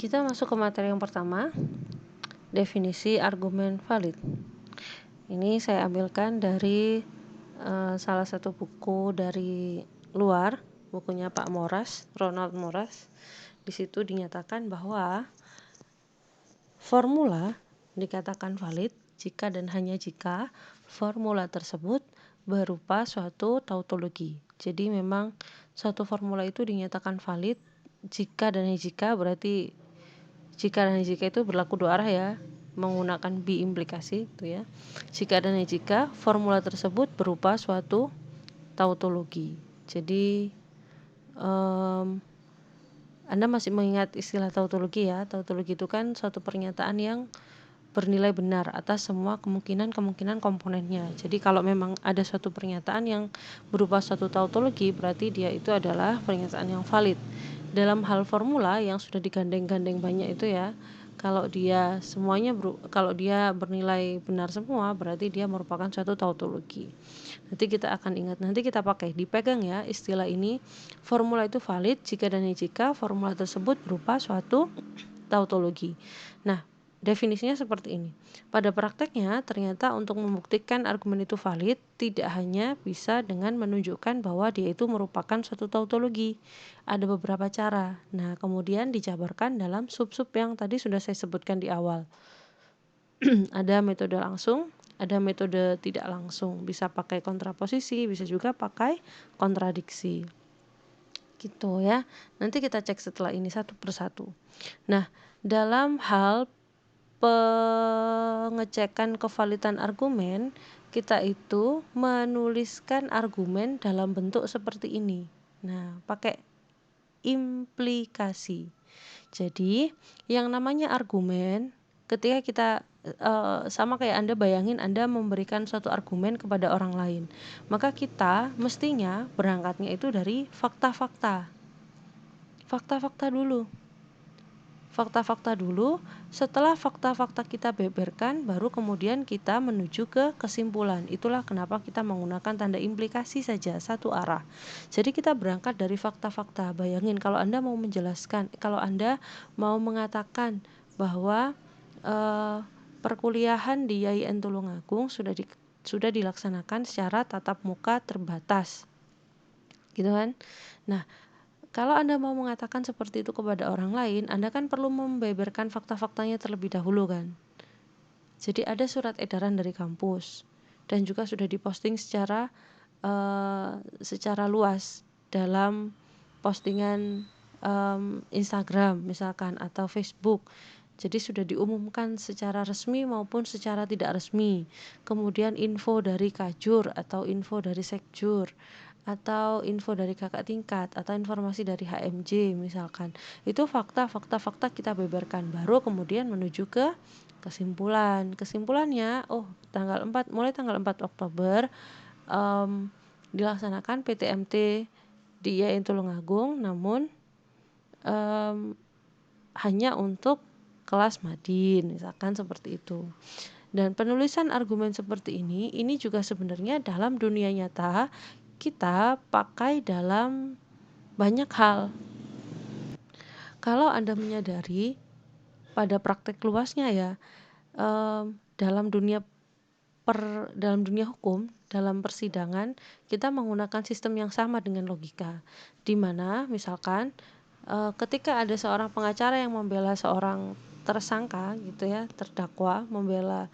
Kita masuk ke materi yang pertama, definisi argumen valid. Ini saya ambilkan dari salah satu buku dari luar, bukunya Pak Moras, Ronald Moras. Di situ dinyatakan bahwa formula dikatakan valid jika dan hanya jika formula tersebut berupa suatu tautologi. Jadi memang suatu formula itu dinyatakan valid jika dan hanya jika, berarti jika dan jika itu berlaku dua arah ya, menggunakan bi-implikasi itu ya. Jika dan jika formula tersebut berupa suatu tautologi. Jadi Anda masih mengingat istilah tautologi ya. Tautologi itu kan suatu pernyataan yang bernilai benar atas semua kemungkinan komponennya. Jadi kalau memang ada suatu pernyataan yang berupa suatu tautologi, berarti dia itu adalah pernyataan yang valid. Dalam hal formula yang sudah digandeng-gandeng banyak itu ya, kalau dia bernilai benar semua, berarti dia merupakan suatu tautologi. Nanti kita akan ingat, nanti kita pakai, dipegang ya istilah ini. Formula itu valid jika dan jika formula tersebut berupa suatu tautologi. Nah, definisinya seperti ini. Pada prakteknya, ternyata untuk membuktikan argumen itu valid, tidak hanya bisa dengan menunjukkan bahwa dia itu merupakan suatu tautologi. Ada beberapa cara. Nah, kemudian dijabarkan dalam sub-sub yang tadi sudah saya sebutkan di awal. Ada metode langsung, ada metode tidak langsung. Bisa pakai kontraposisi, bisa juga pakai kontradiksi. Gitu ya. Nanti kita cek setelah ini satu persatu. Nah, dalam hal pengecekan kevalidan argumen, kita itu menuliskan argumen dalam bentuk seperti ini. Nah, pakai implikasi. Jadi, yang namanya argumen, ketika kita sama kayak Anda bayangin Anda memberikan suatu argumen kepada orang lain, maka kita mestinya berangkatnya itu dari fakta-fakta dulu. Fakta-fakta dulu, setelah fakta-fakta kita beberkan, baru kemudian kita menuju ke kesimpulan. Itulah kenapa kita menggunakan tanda implikasi saja, satu arah. Jadi kita berangkat dari fakta-fakta. Bayangin kalau Anda mau menjelaskan, kalau Anda mau mengatakan bahwa perkuliahan di YIN Tulungagung sudah dilaksanakan secara tatap muka terbatas. Gitu kan? Nah, kalau Anda mau mengatakan seperti itu kepada orang lain, Anda kan perlu membeberkan fakta-faktanya terlebih dahulu kan. Jadi ada surat edaran dari kampus dan juga sudah diposting secara luas dalam postingan Instagram misalkan atau Facebook. Jadi sudah diumumkan secara resmi maupun secara tidak resmi. Kemudian info dari Kajur atau info dari Sekjur atau info dari kakak tingkat atau informasi dari HMJ misalkan. Itu fakta kita beberkan, baru kemudian menuju ke kesimpulan. Kesimpulannya, mulai tanggal 4 Oktober dilaksanakan PTMT di YIN Tulungagung, namun hanya untuk kelas Madin misalkan seperti itu. Dan penulisan argumen seperti ini juga sebenarnya dalam dunia nyata kita pakai dalam banyak hal. Kalau Anda menyadari pada praktek luasnya ya, dalam dunia hukum, dalam persidangan kita menggunakan sistem yang sama dengan logika, di mana misalkan ketika ada seorang pengacara yang membela seorang tersangka gitu ya, terdakwa membela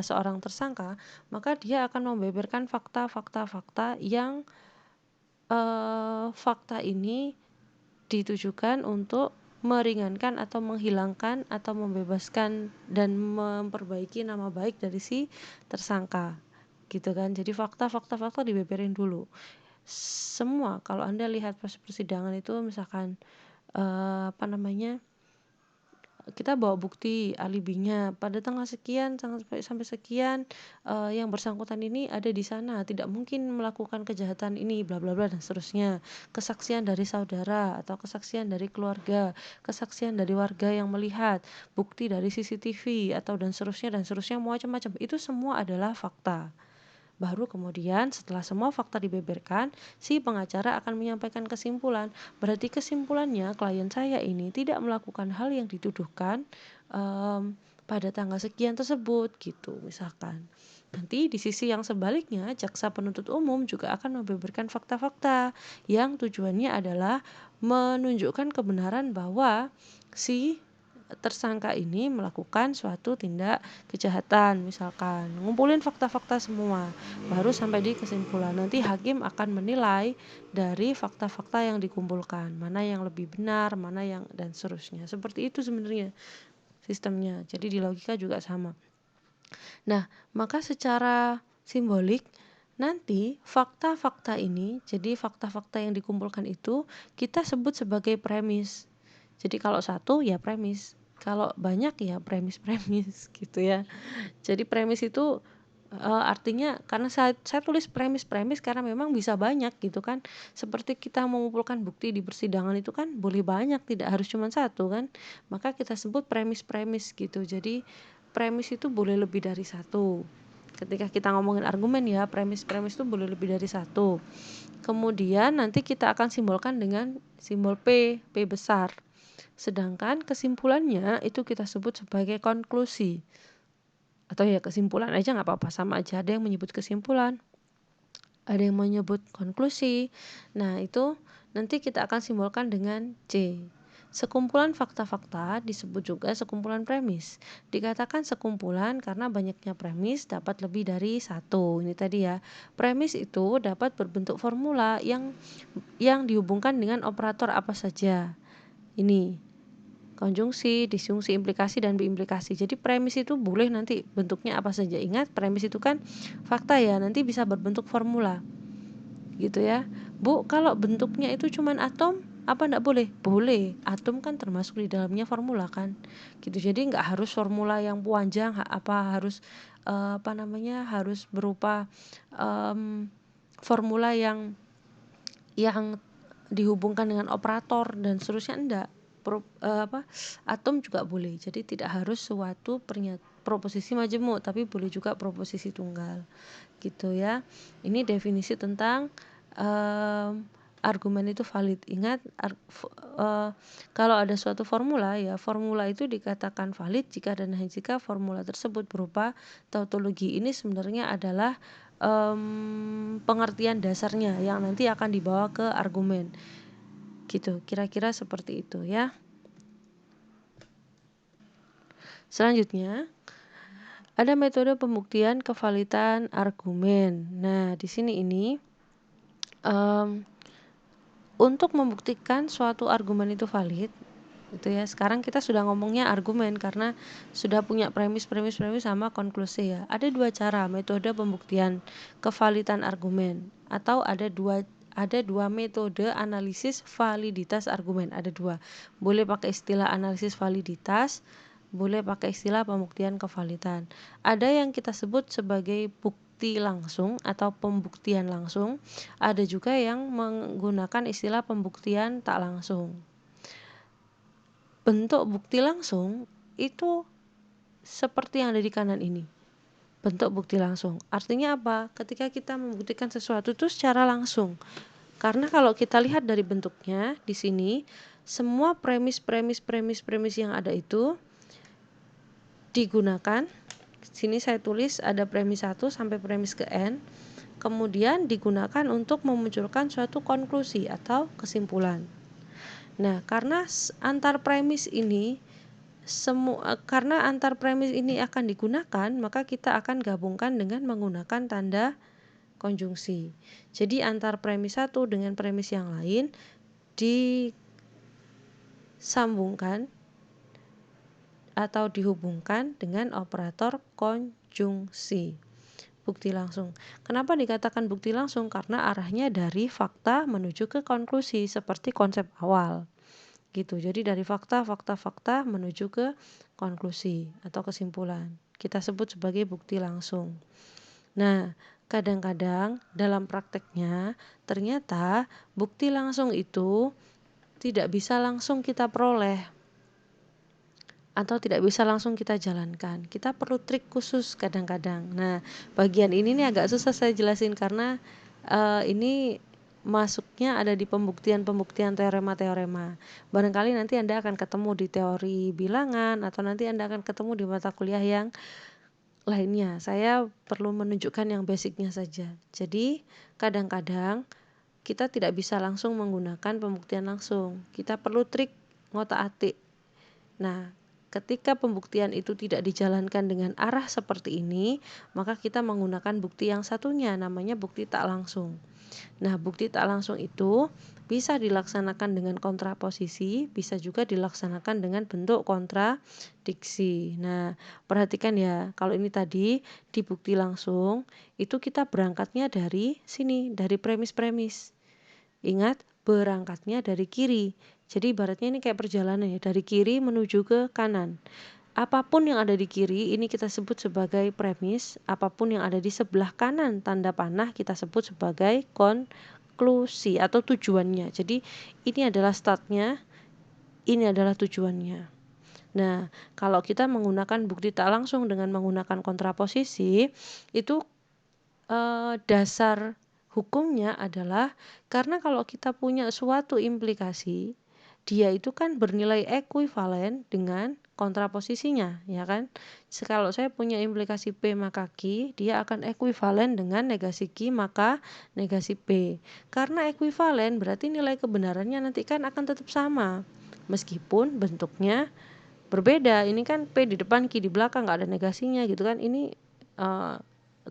seorang tersangka, maka dia akan membeberkan fakta yang fakta ini ditujukan untuk meringankan atau menghilangkan atau membebaskan dan memperbaiki nama baik dari si tersangka gitu kan. Jadi fakta dibeberin dulu semua. Kalau Anda lihat pas persidangan itu misalkan kita bawa bukti alibinya pada tanggal sekian sampai sekian, yang bersangkutan ini ada di sana, tidak mungkin melakukan kejahatan ini, bla bla bla dan seterusnya. Kesaksian dari saudara atau kesaksian dari keluarga, kesaksian dari warga yang melihat, bukti dari CCTV atau dan seterusnya macam-macam. Itu semua adalah fakta. Baru kemudian setelah semua fakta dibeberkan, si pengacara akan menyampaikan kesimpulan. Berarti kesimpulannya klien saya ini tidak melakukan hal yang dituduhkan pada tanggal sekian tersebut gitu misalkan. Nanti di sisi yang sebaliknya, jaksa penuntut umum juga akan membeberkan fakta-fakta yang tujuannya adalah menunjukkan kebenaran bahwa si tersangka ini melakukan suatu tindak kejahatan misalkan. Ngumpulin fakta-fakta semua, baru sampai di kesimpulan. Nanti hakim akan menilai dari fakta-fakta yang dikumpulkan, mana yang lebih benar, mana yang dan seterusnya. Seperti itu sebenarnya sistemnya. Jadi di logika juga sama. Nah, maka secara simbolik nanti fakta-fakta ini, jadi fakta-fakta yang dikumpulkan itu kita sebut sebagai premis. Jadi kalau satu ya premis, kalau banyak ya premis-premis gitu ya. Jadi premis itu artinya karena saya tulis premis-premis karena memang bisa banyak gitu kan. Seperti kita mengumpulkan bukti di persidangan itu kan boleh banyak, tidak harus cuma satu kan. Maka kita sebut premis-premis gitu. Jadi premis itu boleh lebih dari satu. Ketika kita ngomongin argumen ya, premis-premis itu boleh lebih dari satu. Kemudian nanti kita akan simbolkan dengan simbol P besar. Sedangkan kesimpulannya itu kita sebut sebagai konklusi. Atau ya kesimpulan aja nggak apa-apa, sama aja. Ada yang menyebut kesimpulan, ada yang menyebut konklusi. Nah itu nanti kita akan simbolkan dengan C. Sekumpulan fakta-fakta disebut juga sekumpulan premis. Dikatakan sekumpulan karena banyaknya premis dapat lebih dari satu. Ini tadi ya, premis itu dapat berbentuk formula yang dihubungkan dengan operator apa saja. Ini konjungsi, disjungsi, implikasi, dan biimplikasi. Jadi premis itu boleh nanti bentuknya apa saja. Ingat premis itu kan fakta ya, nanti bisa berbentuk formula gitu ya. Bu, kalau bentuknya itu cuman atom, apa enggak boleh? Boleh, atom kan termasuk di dalamnya formula kan gitu. Jadi nggak harus formula yang panjang, harus harus berupa formula yang dihubungkan dengan operator dan seterusnya, enggak. Atom juga boleh. Jadi tidak harus suatu proposisi majemuk, tapi boleh juga proposisi tunggal gitu ya. Ini definisi tentang argumen itu valid. Ingat kalau ada suatu formula ya, formula itu dikatakan valid jika dan hanya jika formula tersebut berupa tautologi. Ini sebenarnya adalah pengertian dasarnya yang nanti akan dibawa ke argumen gitu, kira-kira seperti itu ya. Selanjutnya ada metode pembuktian kevalidan argumen. Nah di sini ini untuk membuktikan suatu argumen itu valid gitu ya. Sekarang kita sudah ngomongnya argumen karena sudah punya premis sama konklusi ya. Ada dua cara metode pembuktian kevalidan argumen, atau ada dua metode analisis validitas argumen. Ada dua. Boleh pakai istilah analisis validitas, boleh pakai istilah pembuktian kevalidan. Ada yang kita sebut sebagai bukti langsung atau pembuktian langsung. Ada juga yang menggunakan istilah pembuktian tak langsung. Bentuk bukti langsung itu seperti yang ada di kanan ini. Bentuk bukti langsung. Artinya apa? Ketika kita membuktikan sesuatu itu secara langsung. Karena kalau kita lihat dari bentuknya di sini, semua premis yang ada itu digunakan. Sini saya tulis ada premis 1 sampai premis ke N. Kemudian digunakan untuk memunculkan suatu konklusi atau kesimpulan. Nah, karena antar premis ini akan digunakan, maka kita akan gabungkan dengan menggunakan tanda konjungsi. Jadi antar premis 1 dengan premis yang lain disambungkan atau dihubungkan dengan operator konjungsi. Bukti langsung. Kenapa dikatakan bukti langsung? Karena arahnya dari fakta menuju ke konklusi seperti konsep awal. Gitu. Jadi dari fakta menuju ke konklusi atau kesimpulan. Kita sebut sebagai bukti langsung. Nah, kadang-kadang dalam prakteknya ternyata bukti langsung itu tidak bisa langsung kita peroleh. atau tidak bisa langsung kita jalankan. Kita perlu trik khusus kadang-kadang. Nah, bagian ini nih agak susah saya jelasin karena ini masuknya ada di pembuktian-pembuktian teorema-teorema. Barangkali nanti Anda akan ketemu di teori bilangan atau nanti Anda akan ketemu di mata kuliah yang lainnya. Saya perlu menunjukkan yang basicnya saja. Jadi, kadang-kadang kita tidak bisa langsung menggunakan pembuktian langsung. Kita perlu trik ngotak-atik. Nah, ketika pembuktian itu tidak dijalankan dengan arah seperti ini, maka kita menggunakan bukti yang satunya, namanya bukti tak langsung. Nah, bukti tak langsung itu bisa dilaksanakan dengan kontraposisi, bisa juga dilaksanakan dengan bentuk kontradiksi. Nah, perhatikan ya, kalau ini tadi di bukti langsung, itu kita berangkatnya dari sini, dari premis-premis. Ingat, berangkatnya dari kiri. Jadi ibaratnya ini kayak perjalanan ya, dari kiri menuju ke kanan. Apapun yang ada di kiri ini kita sebut sebagai premis, apapun yang ada di sebelah kanan tanda panah kita sebut sebagai konklusi atau tujuannya. Jadi ini adalah startnya, ini adalah tujuannya. Nah, kalau kita menggunakan bukti tak langsung dengan menggunakan kontraposisi, itu dasar hukumnya adalah karena kalau kita punya suatu implikasi, dia itu kan bernilai ekuivalen dengan kontraposisinya, ya kan? Kalau saya punya implikasi P maka Q, dia akan ekuivalen dengan negasi Q maka negasi P. Karena ekuivalen berarti nilai kebenarannya nanti kan akan tetap sama, meskipun bentuknya berbeda. Ini kan P di depan, Q di belakang, nggak ada negasinya gitu kan. Ini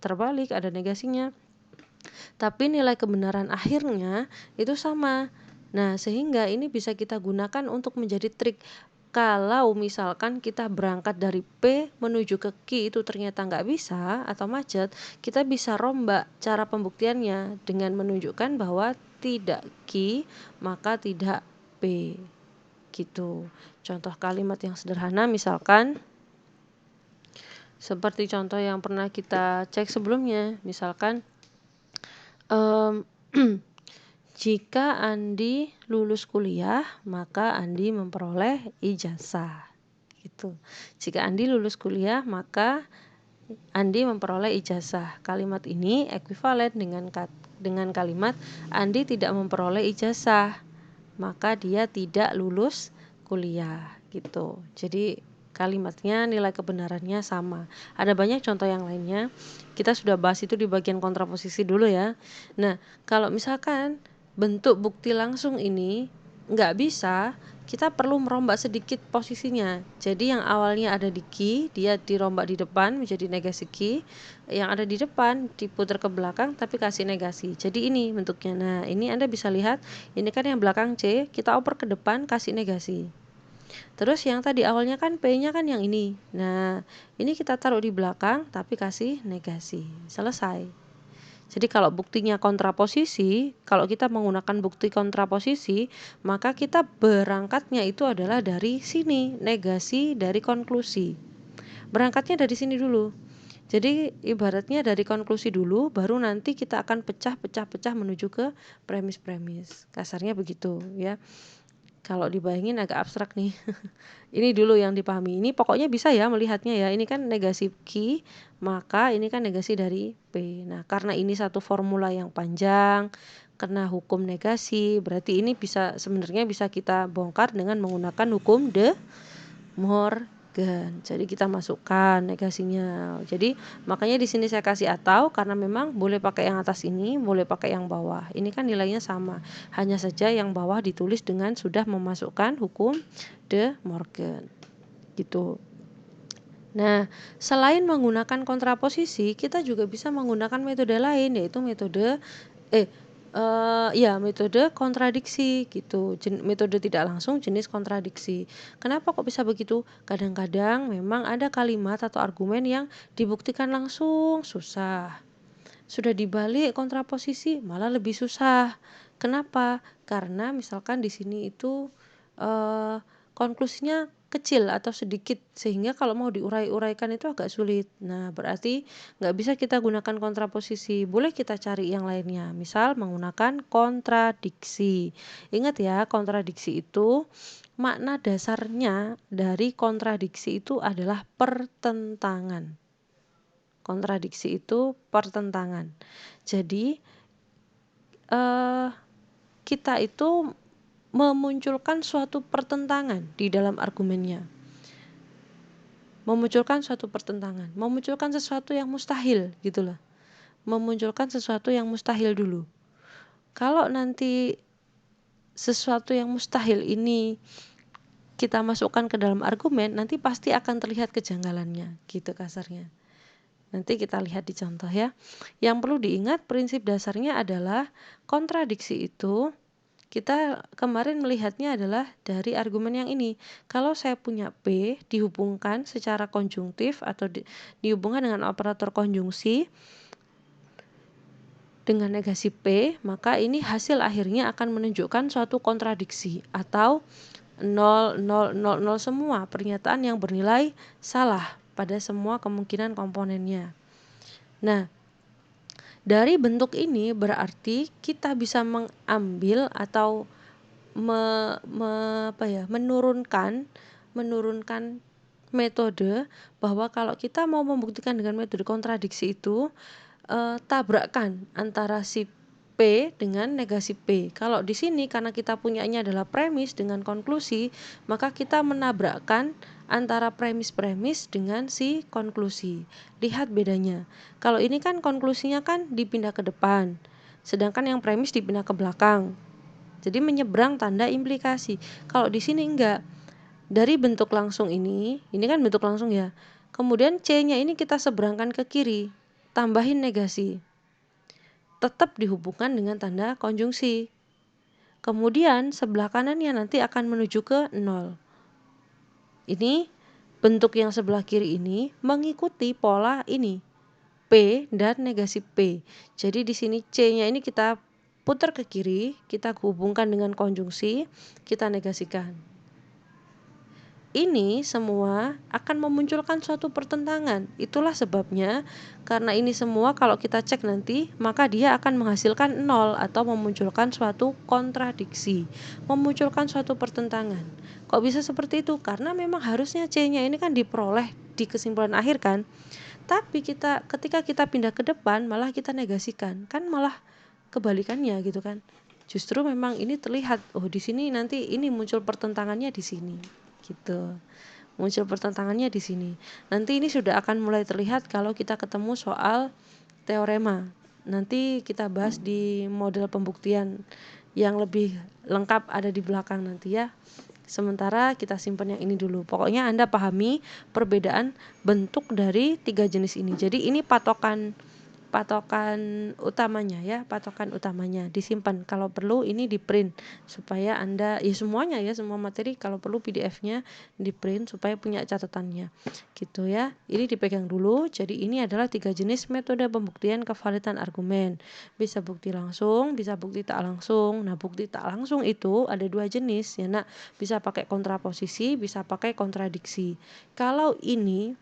terbalik, ada negasinya. Tapi nilai kebenaran akhirnya itu sama. Nah, sehingga ini bisa kita gunakan untuk menjadi trik. Kalau misalkan kita berangkat dari P menuju ke Q itu ternyata nggak bisa atau macet, kita bisa rombak cara pembuktiannya dengan menunjukkan bahwa tidak Q maka tidak P. Gitu. Contoh kalimat yang sederhana misalkan seperti contoh yang pernah kita cek sebelumnya, misalkan jika Andi lulus kuliah, maka Andi memperoleh ijazah. Gitu. Jika Andi lulus kuliah, maka Andi memperoleh ijazah. Kalimat ini ekuivalen dengan kalimat Andi tidak memperoleh ijazah, maka dia tidak lulus kuliah. Gitu. Jadi kalimatnya nilai kebenarannya sama. Ada banyak contoh yang lainnya. Kita sudah bahas itu di bagian kontraposisi dulu ya. Nah, kalau misalkan bentuk bukti langsung ini nggak bisa, kita perlu merombak sedikit posisinya. Jadi yang awalnya ada di Q, dia dirombak di depan menjadi negasi Q. Yang ada di depan diputar ke belakang tapi kasih negasi. Jadi ini bentuknya. Nah, ini Anda bisa lihat, ini kan yang belakang C, kita oper ke depan kasih negasi. Terus yang tadi awalnya kan P-nya kan yang ini. Nah, ini kita taruh di belakang tapi kasih negasi. Selesai. Jadi kalau buktinya kontraposisi, kalau kita menggunakan bukti kontraposisi, maka kita berangkatnya itu adalah dari sini, negasi dari konklusi. Berangkatnya dari sini dulu. Jadi ibaratnya dari konklusi dulu, baru nanti kita akan pecah-pecah menuju ke premis-premis. Kasarnya begitu ya. Kalau dibayangin agak abstrak nih. Ini dulu yang dipahami. Ini pokoknya bisa ya melihatnya ya. Ini kan negasi Q, maka ini kan negasi dari P. Nah, karena ini satu formula yang panjang, kena hukum negasi, berarti ini sebenarnya bisa kita bongkar dengan menggunakan hukum De Morgan. Jadi kita masukkan negasinya. Jadi makanya di sini saya kasih atau karena memang boleh pakai yang atas ini, boleh pakai yang bawah. Ini kan nilainya sama. Hanya saja yang bawah ditulis dengan sudah memasukkan hukum De Morgan. Gitu. Nah, selain menggunakan kontraposisi, kita juga bisa menggunakan metode lain yaitu metode metode kontradiksi gitu. Metode tidak langsung jenis kontradiksi. Kenapa kok bisa begitu? Kadang-kadang memang ada kalimat atau argumen yang dibuktikan langsung susah. Sudah dibalik kontraposisi malah lebih susah. Kenapa? Karena misalkan di sini itu konklusinya kecil atau sedikit, sehingga kalau mau diurai-uraikan itu agak sulit. Nah, berarti nggak bisa kita gunakan kontraposisi, boleh kita cari yang lainnya, misal menggunakan kontradiksi. Ingat ya, kontradiksi itu makna dasarnya dari kontradiksi itu adalah pertentangan. Kontradiksi itu pertentangan. Jadi kita itu memunculkan suatu pertentangan di dalam argumennya. Memunculkan suatu pertentangan, memunculkan sesuatu yang mustahil gitu loh. Memunculkan sesuatu yang mustahil dulu. Kalau nanti sesuatu yang mustahil ini kita masukkan ke dalam argumen, nanti pasti akan terlihat kejanggalannya, gitu kasarnya. Nanti kita lihat di contoh ya. Yang perlu diingat, prinsip dasarnya adalah kontradiksi itu kita kemarin melihatnya adalah dari argumen yang ini. Kalau saya punya P dihubungkan secara konjungtif atau dihubungkan dengan operator konjungsi dengan negasi P, maka ini hasil akhirnya akan menunjukkan suatu kontradiksi atau 0, 0, 0, 0 semua pernyataan yang bernilai salah pada semua kemungkinan komponennya. Nah, dari bentuk ini berarti kita bisa mengambil atau menurunkan metode bahwa kalau kita mau membuktikan dengan metode kontradiksi itu tabrakkan antara si P dengan negasi P. Kalau di sini karena kita punyanya adalah premis dengan konklusi, maka kita menabrakkan antara premis-premis dengan si konklusi. Lihat bedanya. Kalau ini kan konklusinya kan dipindah ke depan, sedangkan yang premis dipindah ke belakang. Jadi menyeberang tanda implikasi. Kalau di sini enggak. Dari bentuk langsung ini kan bentuk langsung ya. Kemudian C-nya ini kita seberangkan ke kiri, tambahin negasi. Tetap dihubungkan dengan tanda konjungsi. Kemudian sebelah kanannya nanti akan menuju ke 0. Ini bentuk yang sebelah kiri ini mengikuti pola ini, P dan negasi P. Jadi di sini C-nya ini kita putar ke kiri, kita hubungkan dengan konjungsi, kita negasikan. Ini semua akan memunculkan suatu pertentangan. Itulah sebabnya karena ini semua kalau kita cek nanti, maka dia akan menghasilkan 0 atau memunculkan suatu kontradiksi, memunculkan suatu pertentangan. Kok bisa seperti itu? Karena memang harusnya C-nya ini kan diperoleh di kesimpulan akhir kan. Tapi ketika kita pindah ke depan malah kita negasikan, kan malah kebalikannya gitu kan. Justru memang ini terlihat, oh di sini nanti ini muncul pertentangannya di sini. Gitu. Muncul pertentangannya di sini. Nanti ini sudah akan mulai terlihat kalau kita ketemu soal teorema. Nanti kita bahas di model pembuktian yang lebih lengkap ada di belakang nanti ya. Sementara kita simpan yang ini dulu. Pokoknya Anda pahami perbedaan bentuk dari 3 jenis ini. Jadi ini patokan utamanya ya, patokan utamanya disimpan. Kalau perlu ini di print supaya Anda ya semuanya ya, semua materi kalau perlu PDF-nya di print supaya punya catatannya gitu ya. Ini dipegang dulu. Jadi ini adalah 3 jenis metode pembuktian kevalidan argumen. Bisa bukti langsung, bisa bukti tak langsung. Nah, bukti tak langsung itu ada 2 jenis ya nak, bisa pakai kontraposisi, bisa pakai kontradiksi. Kalau ini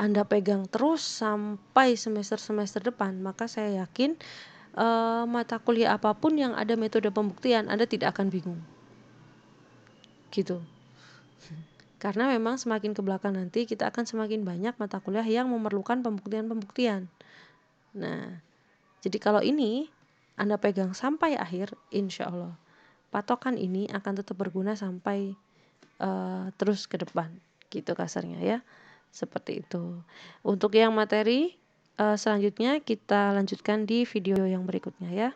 Anda pegang terus sampai semester-semester depan, maka saya yakin mata kuliah apapun yang ada metode pembuktian, Anda tidak akan bingung. Gitu. Karena memang semakin ke belakang nanti kita akan semakin banyak mata kuliah yang memerlukan pembuktian-pembuktian. Nah, jadi kalau ini Anda pegang sampai akhir, insya Allah patokan ini akan tetap berguna sampai terus ke depan. Gitu kasarnya ya. Seperti itu. Untuk yang materi selanjutnya kita lanjutkan di video yang berikutnya ya.